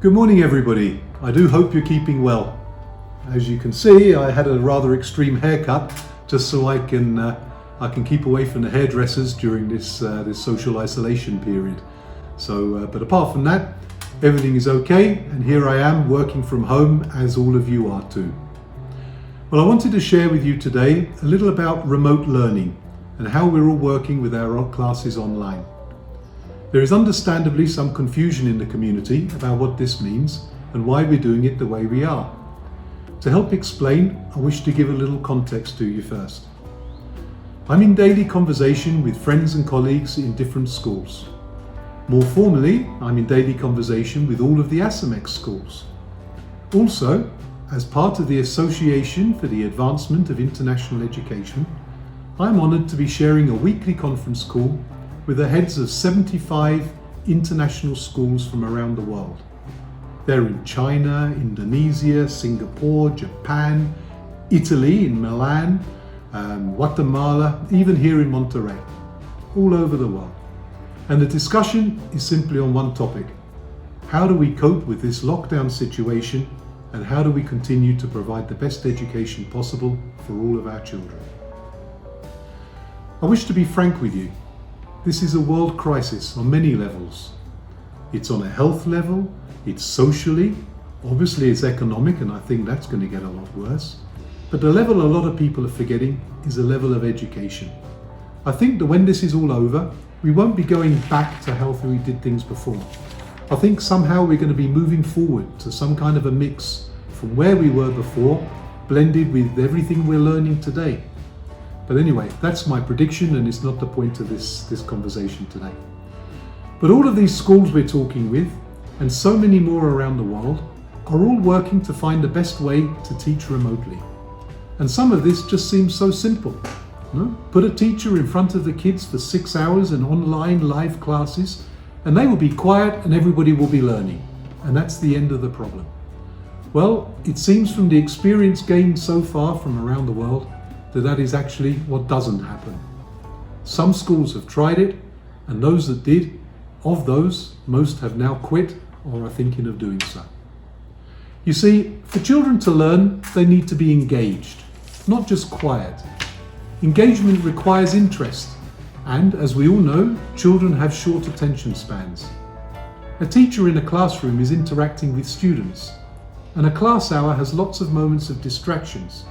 Good morning everybody. I do hope you're keeping well. As you can see, I had a rather extreme haircut just so I can keep away from the hairdressers during this social isolation period. But apart from that, everything is okay, and here I am working from home as all of you are too. Well, I wanted to share with you today a little about remote learning and how we're all working with our classes online. There is understandably some confusion in the community about what this means and why we're doing it the way we are. To help explain, I wish to give a little context to you first. I'm in daily conversation with friends and colleagues in different schools. More formally, I'm in daily conversation with all of the ASAMEX schools. Also, as part of the Association for the Advancement of International Education, I'm honoured to be sharing a weekly conference call with the heads of 75 international schools from around the world. They're in China, Indonesia, Singapore, Japan, Italy, in Milan, Guatemala, even here in Monterrey, all over the world. And the discussion is simply on one topic. How do we cope with this lockdown situation, and how do we continue to provide the best education possible for all of our children? I wish to be frank with you. This is a world crisis on many levels. It's on a health level, it's socially, obviously it's economic, and I think that's going to get a lot worse. But the level a lot of people are forgetting is the level of education. I think that when this is all over, we won't be going back to how we did things before. I think somehow we're going to be moving forward to some kind of a mix from where we were before, blended with everything we're learning today. But anyway, that's my prediction, and it's not the point of this conversation today. But all of these schools we're talking with, and so many more around the world, are all working to find the best way to teach remotely. And some of this just seems so simple. Put a teacher in front of the kids for 6 hours in online live classes, and they will be quiet and everybody will be learning. And that's the end of the problem. Well, it seems from the experience gained so far from around the world that is actually what doesn't happen. Some schools have tried it, and those that did, of those, most have now quit or are thinking of doing so. You see, for children to learn, they need to be engaged, not just quiet. Engagement requires interest, and as we all know, children have short attention spans. A teacher in a classroom is interacting with students, and a class hour has lots of moments of distractions.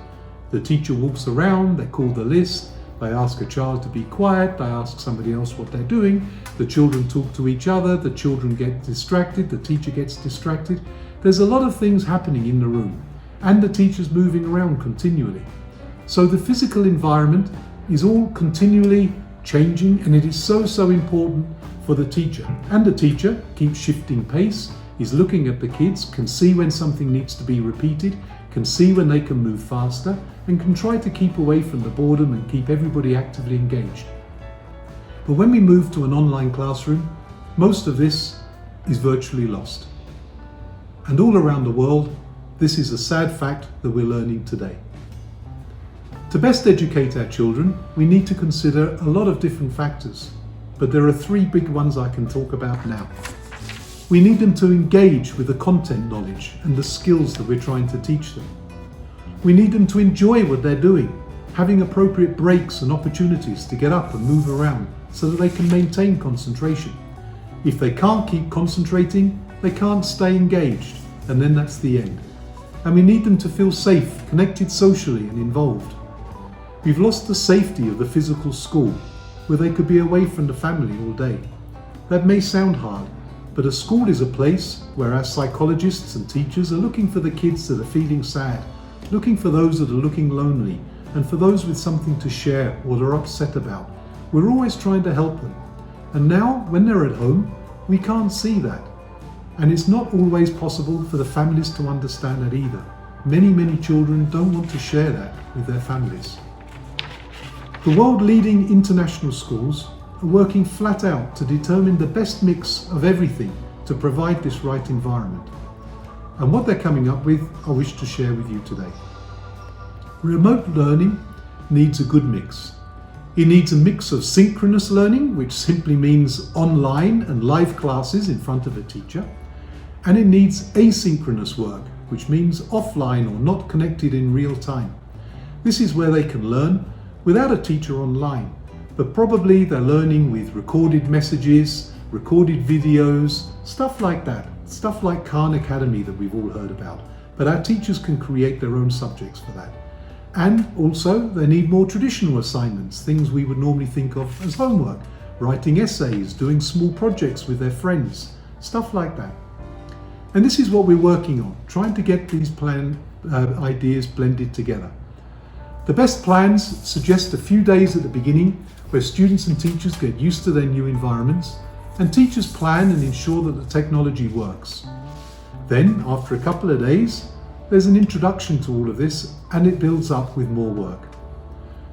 The teacher walks around, they call the list, they ask a child to be quiet, they ask somebody else what they're doing, the children talk to each other, the children get distracted, the teacher gets distracted. There's a lot of things happening in the room, and the teacher's moving around continually. So the physical environment is all continually changing, and it is so important for the teacher. And the teacher keeps shifting pace, is looking at the kids, can see when something needs to be repeated, can see when they can move faster, and can try to keep away from the boredom and keep everybody actively engaged. But when we move to an online classroom, most of this is virtually lost. And all around the world, this is a sad fact that we're learning today. To best educate our children, we need to consider a lot of different factors, but there are 3 big ones I can talk about now. We need them to engage with the content knowledge and the skills that we're trying to teach them. We need them to enjoy what they're doing, having appropriate breaks and opportunities to get up and move around so that they can maintain concentration. If they can't keep concentrating, they can't stay engaged, and then that's the end. And we need them to feel safe, connected socially and involved. We've lost the safety of the physical school, where they could be away from the family all day. That may sound hard, but a school is a place where our psychologists and teachers are looking for the kids that are feeling sad, looking for those that are looking lonely, and for those with something to share or they're upset about. We're always trying to help them. And now, when they're at home, we can't see that. And it's not always possible for the families to understand that either. Many children don't want to share that with their families. The world-leading international schools are working flat out to determine the best mix of everything to provide this right environment. And what they're coming up with, I wish to share with you today. Remote learning needs a good mix. It needs a mix of synchronous learning, which simply means online and live classes in front of a teacher, And it needs asynchronous work, which means offline or not connected in real time. This is where they can learn without a teacher online, but probably they're learning with recorded messages, recorded videos, stuff like that, stuff like Khan Academy that we've all heard about. But our teachers can create their own subjects for that. And also they need more traditional assignments, things we would normally think of as homework, writing essays, doing small projects with their friends, stuff like that. And this is what we're working on, trying to get these ideas blended together. The best plans suggest a few days at the beginning where students and teachers get used to their new environments, and teachers plan and ensure that the technology works. Then, after a couple of days, there's an introduction to all of this, and it builds up with more work.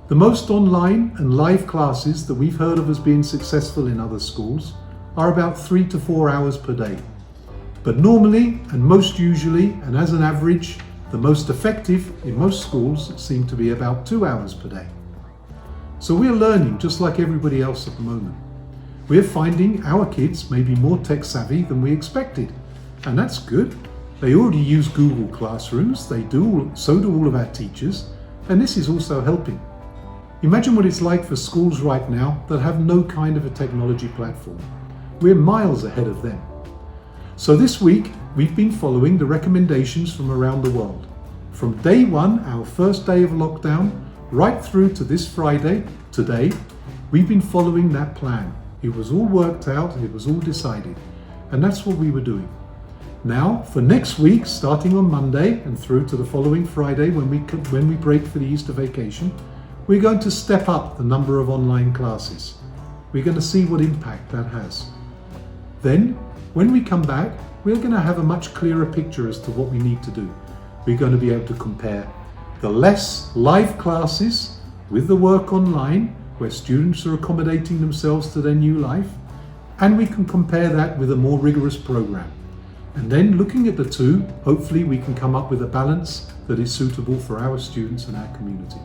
The most online and live classes that we've heard of as being successful in other schools are about 3 to 4 hours per day. But normally, and most usually, and as an average, the most effective in most schools seem to be about 2 hours per day. So we're learning just like everybody else at the moment. We're finding our kids may be more tech savvy than we expected, and that's good. They already use Google Classrooms, so do all of our teachers, and this is also helping. Imagine what it's like for schools right now that have no kind of a technology platform. We're miles ahead of them. So this week, we've been following the recommendations from around the world. From day one, our first day of lockdown, right through to this Friday, today, we've been following that plan. It was all worked out, it was all decided, and that's what we were doing. Now, for next week, starting on Monday and through to the following Friday when we break for the Easter vacation, we're going to step up the number of online classes. We're going to see what impact that has. Then, when we come back, we're going to have a much clearer picture as to what we need to do. We're going to be able to compare the less live classes with the work online, where students are accommodating themselves to their new life, and we can compare that with a more rigorous program. And then looking at the two, hopefully we can come up with a balance that is suitable for our students and our community.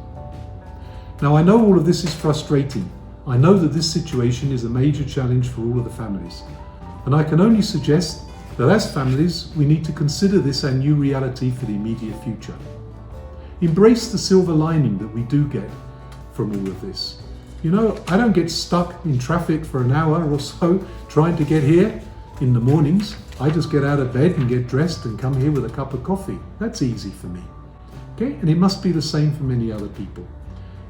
Now, I know all of this is frustrating. I know that this situation is a major challenge for all of the families. And I can only suggest that as families, we need to consider this our new reality for the immediate future. Embrace the silver lining that we do get from all of this. You know, I don't get stuck in traffic for an hour or so trying to get here in the mornings. I just get out of bed and get dressed and come here with a cup of coffee. That's easy for me. Okay? And it must be the same for many other people.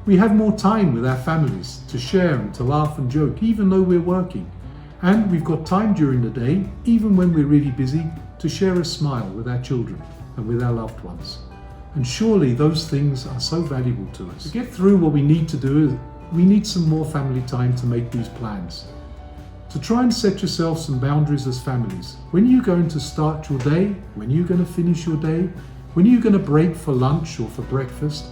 We have more time with our families to share and to laugh and joke, even though we're working. And we've got time during the day, even when we're really busy, to share a smile with our children and with our loved ones. And surely those things are so valuable to us. To get through what we need to do, we need some more family time to make these plans. To try and set yourself some boundaries as families. When are you going to start your day? When are you going to finish your day? When are you going to break for lunch or for breakfast?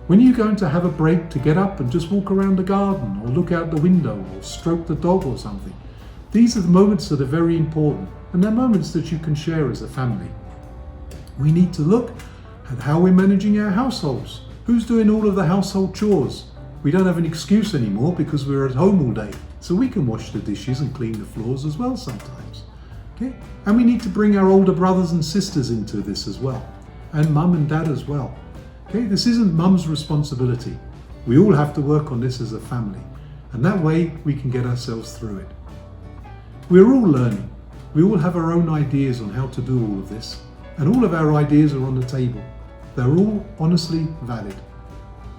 When are you going to have a break to get up and just walk around the garden or look out the window or stroke the dog or something? These are the moments that are very important, and they're moments that you can share as a family. We need to look at how we're managing our households. Who's doing all of the household chores? We don't have an excuse anymore because we're at home all day, so we can wash the dishes and clean the floors as well sometimes. Okay? And we need to bring our older brothers and sisters into this as well, and mum and dad as well. Okay? This isn't mum's responsibility. We all have to work on this as a family, and that way we can get ourselves through it. We're all learning. We all have our own ideas on how to do all of this, and all of our ideas are on the table. They're all honestly valid.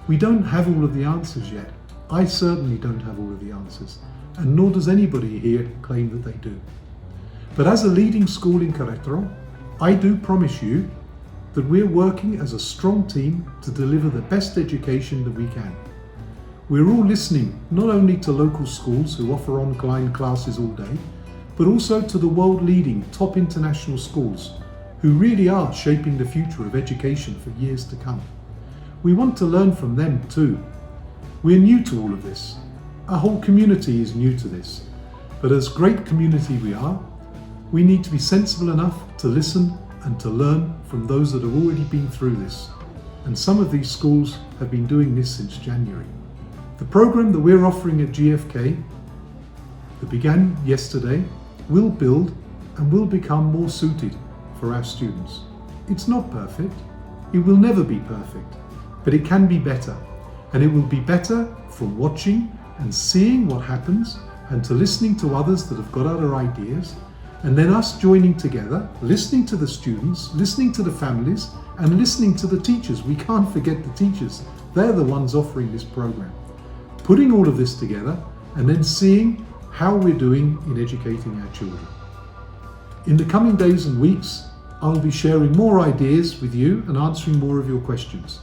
We don't have all of the answers yet. I certainly don't have all of the answers, and nor does anybody here claim that they do. But as a leading school in Querétaro, I do promise you that we're working as a strong team to deliver the best education that we can. We're all listening not only to local schools who offer online classes all day, but also to the world-leading top international schools who really are shaping the future of education for years to come. We want to learn from them too. We're new to all of this. Our whole community is new to this. But as great community we are, we need to be sensible enough to listen and to learn from those that have already been through this. And some of these schools have been doing this since January. The program that we're offering at GFK, that began yesterday, will build and will become more suited for our students. It's not perfect. It will never be perfect, but it can be better. And it will be better from watching and seeing what happens and to listening to others that have got other ideas, and then us joining together, listening to the students, listening to the families, and listening to the teachers. We can't forget the teachers. They're the ones offering this program. Putting all of this together and then seeing how we're doing in educating our children. In the coming days and weeks, I'll be sharing more ideas with you and answering more of your questions.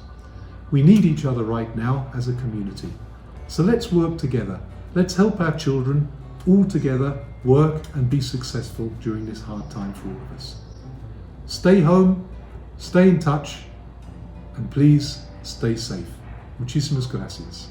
We need each other right now as a community. So let's work together. Let's help our children all together work and be successful during this hard time for all of us. Stay home, stay in touch, and please stay safe. Muchísimas gracias.